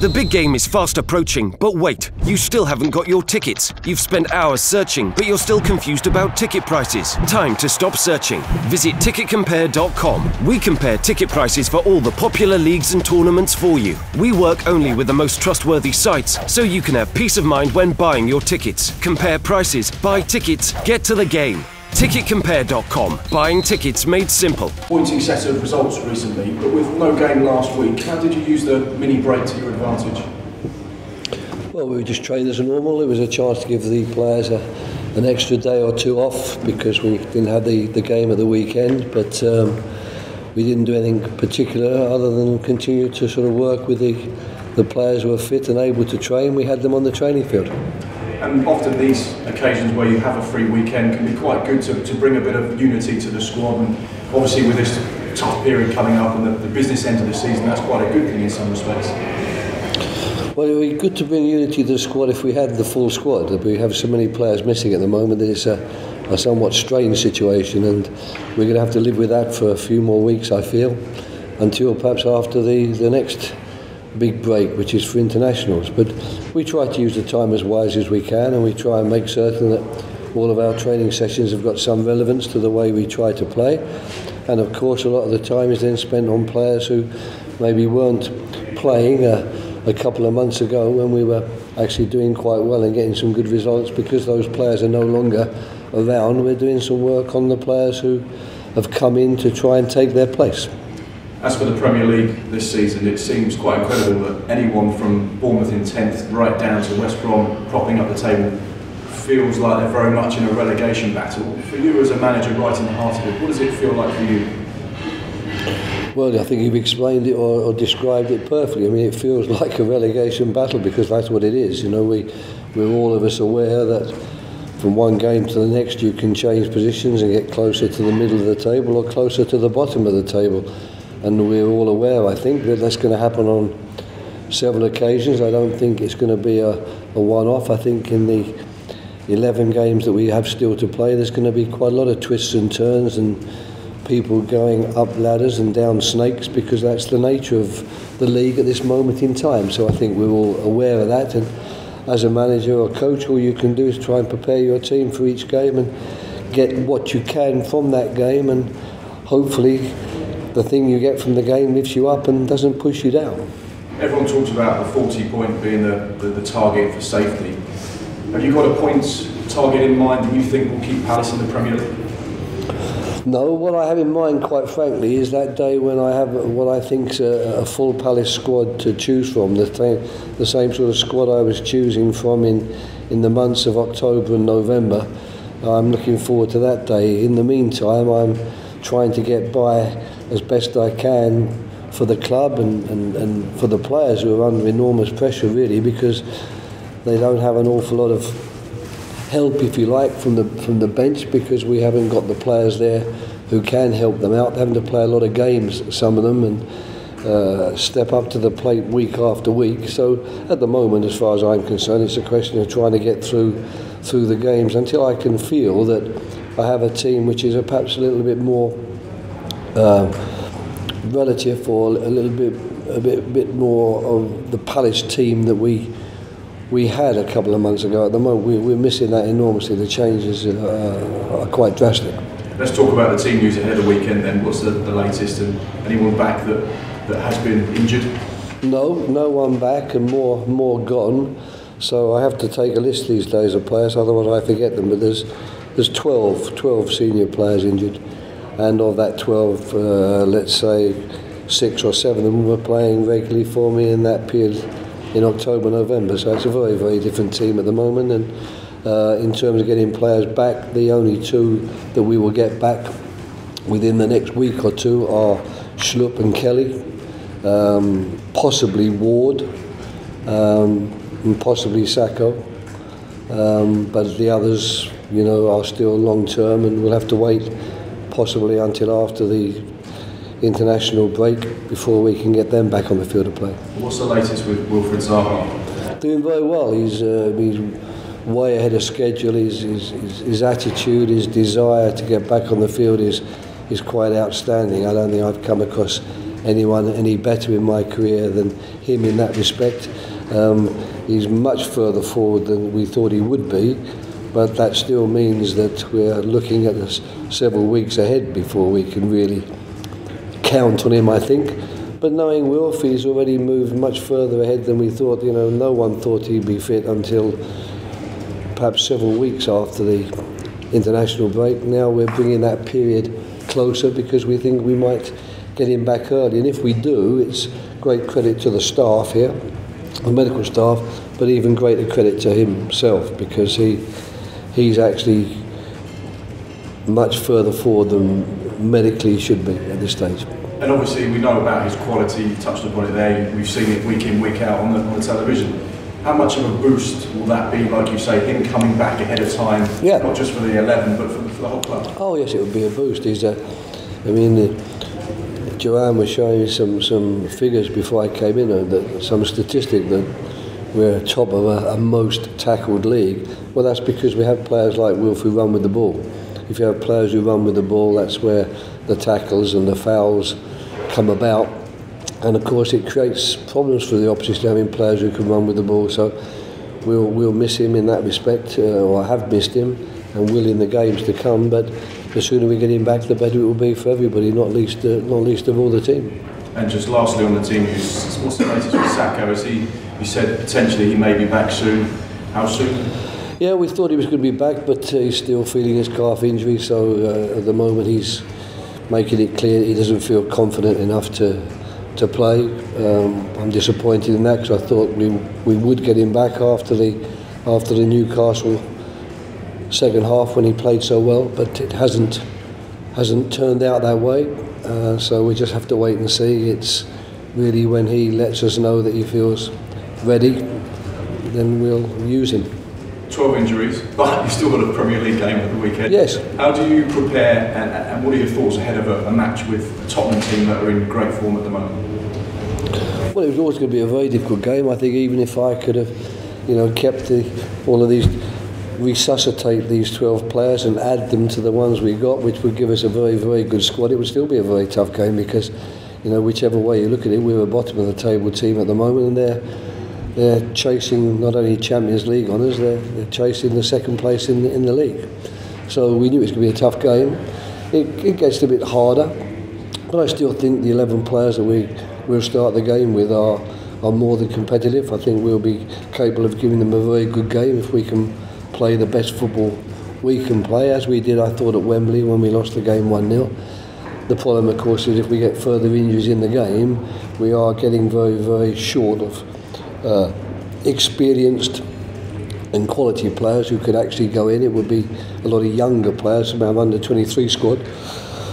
The big game is fast approaching, but wait, you still haven't got your tickets. You've spent hours searching, but you're still confused about ticket prices. Time to stop searching. Visit ticketcompare.com. We compare ticket prices for all the popular leagues and tournaments for you. We work only with the most trustworthy sites, so you can have peace of mind when buying your tickets. Compare prices, buy tickets, get to the game. Ticketcompare.com. Buying tickets made simple. Pointing set of results recently, but with no game last week, how did you use the mini break to your advantage? Well, we just trained as normal. It was a chance to give the players an extra day or two off because we didn't have the game of the weekend, but we didn't do anything particular other than continue to sort of work with the players who are fit and able to train. We had them on the training field. And often these occasions where you have a free weekend can be quite good to bring a bit of unity to the squad, and obviously with this tough period coming up and the business end of the season, that's quite a good thing in some respects. Well, it would be good to bring unity to the squad if we had the full squad. We have so many players missing at the moment that it's a somewhat strange situation, and we're going to have to live with that for a few more weeks, I feel, until perhaps after the next big break, which is for internationals. But we try to use the time as wise as we can, and we try and make certain that all of our training sessions have got some relevance to the way we try to play. And of course a lot of the time is then spent on players who maybe weren't playing a couple of months ago when we were actually doing quite well and getting some good results. Because those players are no longer around, we're doing some work on the players who have come in to try and take their place. As for the Premier League this season, it seems quite incredible that anyone from Bournemouth in 10th right down to West Brom propping up the table feels like they're very much in a relegation battle. For you as a manager right in the heart of it, what does it feel like for you? Well, I think you've explained it or described it perfectly. I mean, it feels like a relegation battle because that's what it is. You know, we're all of us aware that from one game to the next you can change positions and get closer to the middle of the table or closer to the bottom of the table. And we're all aware, I think, that that's going to happen on several occasions. I don't think it's going to be a one-off. I think in the 11 games that we have still to play, there's going to be quite a lot of twists and turns and people going up ladders and down snakes, because that's the nature of the league at this moment in time. So I think we're all aware of that. And as a manager or coach, all you can do is try and prepare your team for each game and get what you can from that game, and hopefully the thing you get from the game lifts you up and doesn't push you down. Everyone talks about the 40-point being the target for safety. Have you got a points target in mind that you think will keep Palace in the Premier League? No, what I have in mind, quite frankly, is that day when I have what I think is a full Palace squad to choose from, the same sort of squad I was choosing from in the months of October and November. I'm looking forward to that day. In the meantime, I'm trying to get by as best I can for the club and for the players who are under enormous pressure, really, because they don't have an awful lot of help, if you like, from the bench, because we haven't got the players there who can help them out. They're having to play a lot of games, some of them, and step up to the plate week after week. So at the moment, as far as I'm concerned, it's a question of trying to get through the games until I can feel that I have a team which is perhaps a little bit more relative, or a bit more of the Palace team that we had a couple of months ago. At the moment, we're missing that enormously. The changes are quite drastic. Let's talk about the team news ahead of the weekend then. What's the latest, and anyone back that has been injured? No one back, and more gone. So I have to take a list these days of players, otherwise I forget them. But there's 12 senior players injured. And of that 12, let's say 6 or 7 of them were playing regularly for me in that period in October, November. So it's a very, very different team at the moment. And in terms of getting players back, the only 2 that we will get back within the next week or 2 are Schlupp and Kelly, possibly Ward, and possibly Sacco. But the others, you know, are still long term, and we'll have to wait possibly until after the international break before we can get them back on the field of play. What's the latest with Wilfried Zaha? Doing very well. He's way ahead of schedule. His attitude, his desire to get back on the field is quite outstanding. I don't think I've come across anyone any better in my career than him in that respect. He's much further forward than we thought he would be, but that still means that we're looking at several weeks ahead before we can really count on him, I think. But knowing Wilf, he's already moved much further ahead than we thought. You know, no one thought he'd be fit until perhaps several weeks after the international break. Now we're bringing that period closer because we think we might get him back early. And if we do, it's great credit to the staff here, the medical staff, but even greater credit to himself because he's actually much further forward than medically should be at this stage. And obviously we know about his quality, you touched upon it there, we've seen it week in, week out on the television. How much of a boost will that be, like you say, him coming back ahead of time, not just for the 11 but for the whole club? Oh yes, it would be a boost. Joanne was showing some figures before I came in, some statistic that we're top of a most tackled league. Well, that's because we have players like Wilf who run with the ball. If you have players who run with the ball, that's where the tackles and the fouls come about. And of course it creates problems for the opposition having players who can run with the ball. So we'll miss him in that respect, or have missed him, and will in the games to come. But the sooner we get him back, the better it will be for everybody, not least of all the team. And just lastly on the team, what's the latest with Sacco? You said potentially he may be back soon. How soon? Yeah, we thought he was going to be back, but he's still feeling his calf injury. So at the moment he's making it clear he doesn't feel confident enough to play. I'm disappointed in that because I thought we would get him back after the Newcastle second half when he played so well, but it hasn't turned out that way. So we just have to wait and see. It's really when he lets us know that he feels ready, then we'll use him. 12 injuries, but you've still got a Premier League game at the weekend. Yes. How do you prepare, and what are your thoughts ahead of a match with a Tottenham team that are in great form at the moment? Well, it was always going to be a very difficult game. I think even if I could have, kept resuscitate these 12 players and add them to the ones we got, which would give us a very, very good squad, it would still be a very tough game because, whichever way you look at it, we're a bottom of the table team at the moment, and they're chasing not only Champions League honours, they're chasing the second place in the league. So we knew it was going to be a tough game. It gets a bit harder, but I still think the 11 players that we'll start the game with are more than competitive. I think we'll be capable of giving them a very good game if we can play the best football we can play, as we did, I thought, at Wembley when we lost the game 1-0. The problem, of course, is if we get further injuries in the game, we are getting very, very short of experienced and quality players who could actually go in. It would be a lot of younger players from our under-23 squad.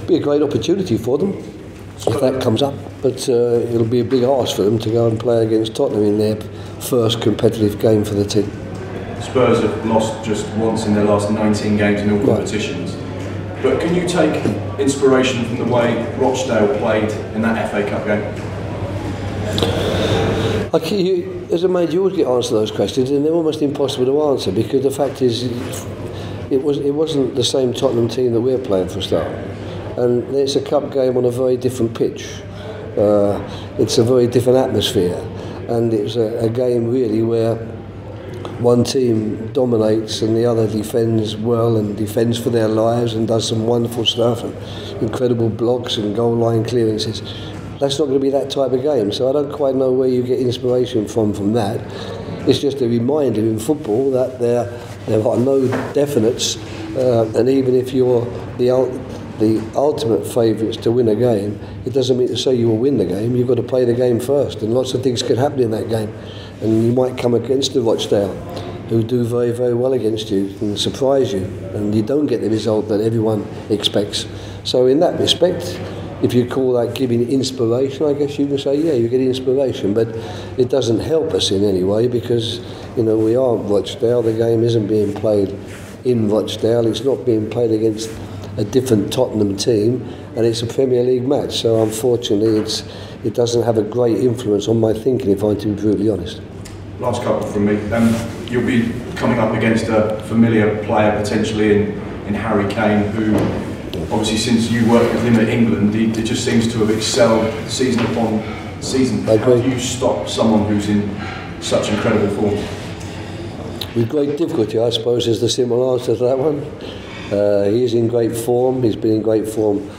Be a great opportunity for them if that comes up, but it'll be a big ask for them to go and play against Tottenham in their first competitive game for the team. Spurs have lost just once in their last 19 games in all competitions. But can you take inspiration from the way Rochdale played in that FA Cup game? As a manager, you always get answered those questions, and they're almost impossible to answer because the fact is, it wasn't the same Tottenham team that we're playing for a start, and it's a cup game on a very different pitch. It's a very different atmosphere, and it's a game really where one team dominates and the other defends well and defends for their lives and does some wonderful stuff and incredible blocks and goal line clearances. That's not going to be that type of game, so I don't quite know where you get inspiration from that. It's just a reminder in football that there are no definites, and even if you're the ultimate favourites to win a game, it doesn't mean to say you will win the game. You've got to play the game first, and lots of things can happen in that game. And you might come against the Rochdale, who do very, very well against you and surprise you, and you don't get the result that everyone expects. So in that respect, if you call that giving inspiration, I guess you can say, yeah, you get inspiration, but it doesn't help us in any way because, we aren't Rochdale. The game isn't being played in Rochdale. It's not being played against a different Tottenham team, and it's a Premier League match. So unfortunately, it doesn't have a great influence on my thinking, if I'm to be brutally honest. Last couple from me. You'll be coming up against a familiar player potentially in Harry Kane, who obviously since you worked with him at England, he just seems to have excelled season upon season. How do you stop someone who's in such incredible form? With great difficulty, I suppose, is the simple answer to that one. He is in great form. He's been in great form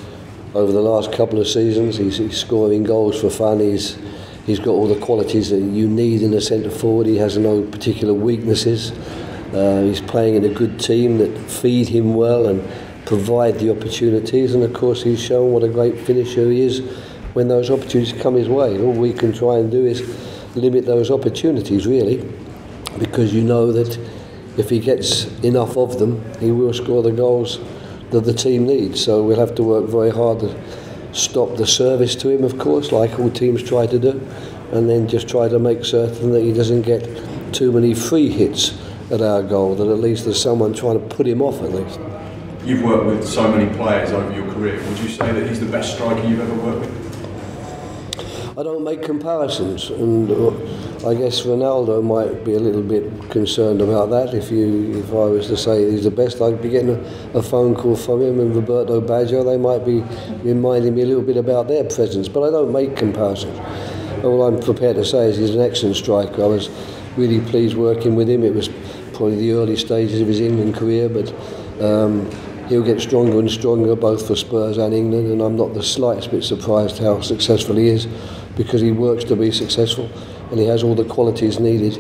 over the last couple of seasons. He's scoring goals for fun. He's got all the qualities that you need in a centre forward. He has no particular weaknesses. He's playing in a good team that feed him well and provide the opportunities. And of course, he's shown what a great finisher he is when those opportunities come his way. All we can try and do is limit those opportunities, really, because you know that if he gets enough of them, he will score the goals that the team needs. So we'll have to work very hard to stop the service to him, of course, like all teams try to do, and then just try to make certain that he doesn't get too many free hits at our goal, that at least there's someone trying to put him off at least. You've worked with so many players over your career. Would you say that he's the best striker you've ever worked with? I don't make comparisons, and I guess Ronaldo might be a little bit concerned about that. If I was to say he's the best, I'd be getting a phone call from him, and Roberto Baggio, they might be reminding me a little bit about their presence, but I don't make comparisons. All I'm prepared to say is he's an excellent striker. I was really pleased working with him. It was probably the early stages of his England career, but he'll get stronger and stronger both for Spurs and England, and I'm not the slightest bit surprised how successful he is, because he works to be successful and he has all the qualities needed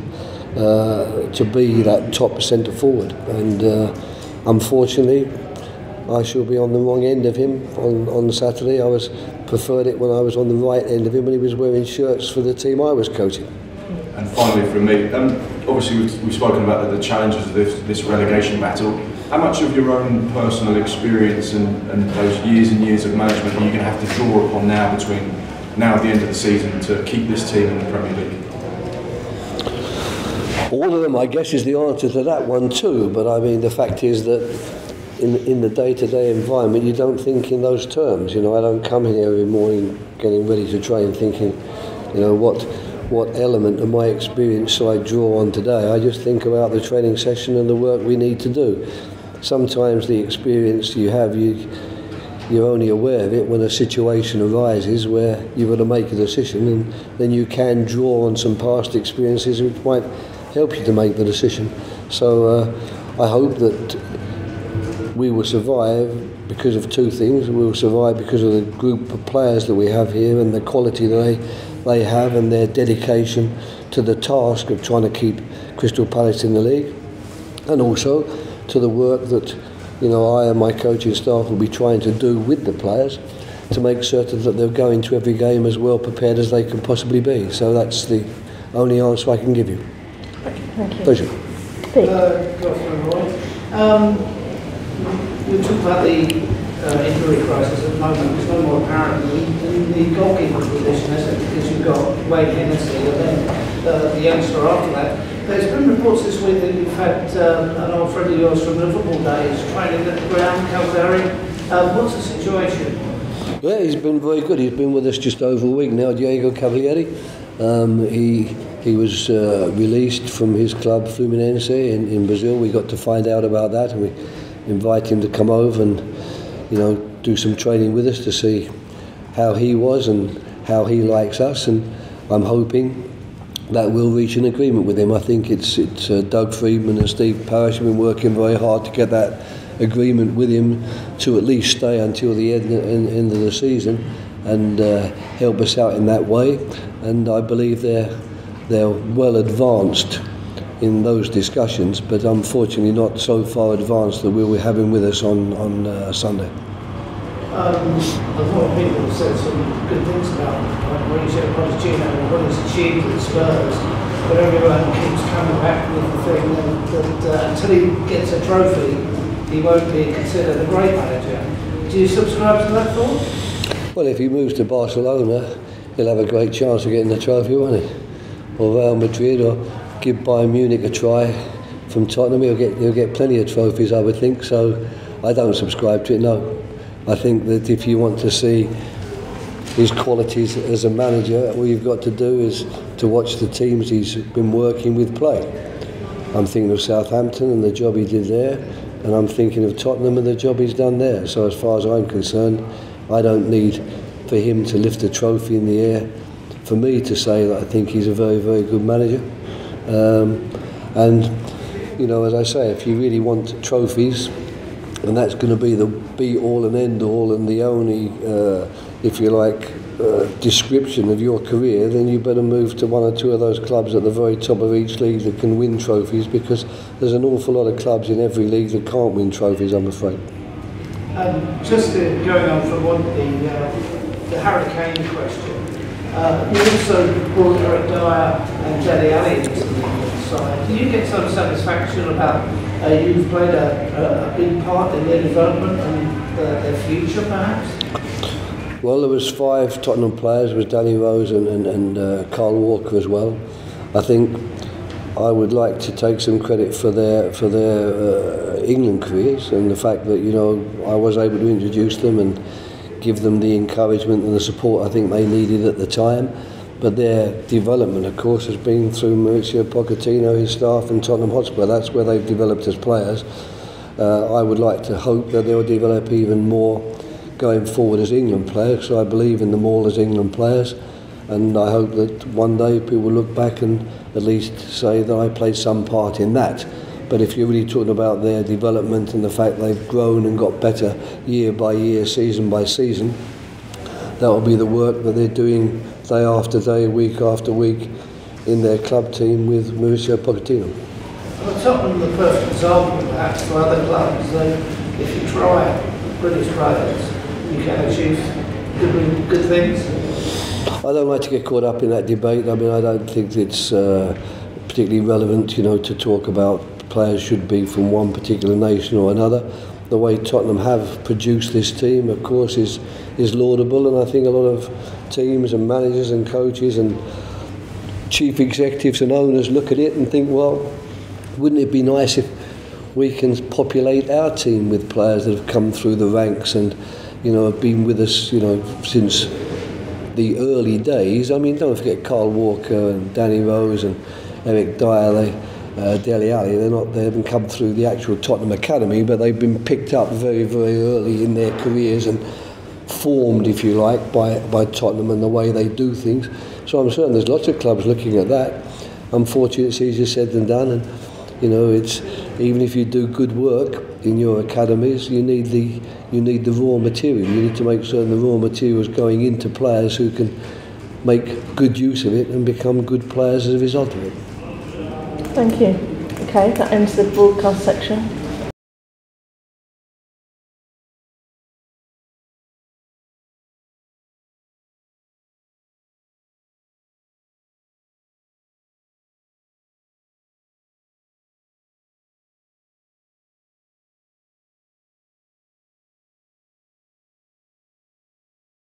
to be that top centre forward. And unfortunately, I shall be on the wrong end of him on Saturday. I preferred it when I was on the right end of him when he was wearing shirts for the team I was coaching. And finally from me, obviously we've spoken about the challenges of this relegation battle. How much of your own personal experience and those years and years of management are you going to have to draw upon now between now at the end of the season to keep this team in the Premier League? All of them, I guess, is the answer to that one too. But I mean, the fact is that in the day-to-day environment, you don't think in those terms. You know, I don't come in here every morning getting ready to train thinking, you know, what element of my experience shall I draw on today. I just think about the training session and the work we need to do. Sometimes the experience you have, you're only aware of it when a situation arises where you've got to make a decision, and then you can draw on some past experiences which might help you to make the decision. So I hope that we will survive because of two things. We will survive because of the group of players that we have here and the quality that they have and their dedication to the task of trying to keep Crystal Palace in the league, and also to the work that I and my coaching staff will be trying to do with the players to make certain that they're going to every game as well prepared as they can possibly be. So that's the only answer I can give you. Thank you. Pleasure. Pete. We talked about the injury crisis at the moment. It's no more apparent in the goalkeeper position, is it? Because you've got Wayne Hennessy and then the youngster after that. There's been reports this week that you've had an old friend of yours from Liverpool days training at the ground, Calvary. What's the situation? Yeah, he's been very good. He's been with us just over a week now, Diego Cavalieri. He was released from his club Fluminense in Brazil. We got to find out about that, and we invited him to come over and do some training with us to see how he was and how he likes us. And I'm hoping that we'll reach an agreement with him. I think it's Doug Friedman and Steve Parish have been working very hard to get that agreement with him to at least stay until the end of the season and help us out in that way. And I believe they're well advanced in those discussions, but unfortunately not so far advanced that we'll have him with us on Sunday. A lot of people have said some good things about Hodgson and what he's achieved at Spurs, but everyone keeps coming back with the thing that until he gets a trophy, he won't be considered a great manager. Do you subscribe to that thought? Well, if he moves to Barcelona, he'll have a great chance of getting the trophy, won't he? Or Real Madrid, or give Bayern Munich a try from Tottenham. He'll get plenty of trophies, I would think. So I don't subscribe to it, no. I think that if you want to see his qualities as a manager, all you've got to do is to watch the teams he's been working with play. I'm thinking of Southampton and the job he did there, and I'm thinking of Tottenham and the job he's done there. So as far as I'm concerned, I don't need for him to lift a trophy in the air for me to say that I think he's a very, very good manager. And you know, as I say, if you really want trophies, and that's going to be the be-all and end-all and the only, if you like, description of your career, then you better move to one or two of those clubs at the very top of each league that can win trophies, because there's an awful lot of clubs in every league that can't win trophies, I'm afraid. Just going on from the Harry Kane question, you also brought Eric Dyer and Dele Alli into the side. Do you get some satisfaction about you've played a big part in their development and their future, perhaps? Well, there was 5 Tottenham players. There was Danny Rose and Carl Walker as well. I think I would like to take some credit for their England careers, and the fact that, you know, I was able to introduce them and give them the encouragement and the support I think they needed at the time. But their development, of course, has been through Mauricio Pochettino, his staff, and Tottenham Hotspur. That's where they've developed as players. I would like to hope that they'll develop even more going forward as England players, so I believe in them all as England players, and I hope that one day people will look back and at least say that I played some part in that. But if you're really talking about their development and the fact they've grown and got better year by year, season by season, that will be the work that they're doing day after day, week after week in their club team with Mauricio Pochettino. Well, Tottenham the perfect example, perhaps, for other clubs. If you try British players, you can achieve good things. I don't like to get caught up in that debate. I mean, I don't think it's particularly relevant, you know, to talk about players should be from one particular nation or another. The way Tottenham have produced this team, of course, is laudable, and I think a lot of teams and managers and coaches and chief executives and owners look at it and think, well, wouldn't it be nice if we can populate our team with players that have come through the ranks and, you know, have been with us, you know, since the early days. I mean, don't forget Carl Walker and Danny Rose and Eric Dyer, Dele Alli. They haven't come through the actual Tottenham academy, but they've been picked up very, very early in their careers and formed, if you like, by Tottenham and the way they do things. So I'm certain there's lots of clubs looking at that. Unfortunately, it's easier said than done, and you know, it's even if you do good work in your academies, you need the raw material. You need to make certain the raw material is going into players who can make good use of it and become good players as a result of it. Thank you. Okay, that ends the broadcast section.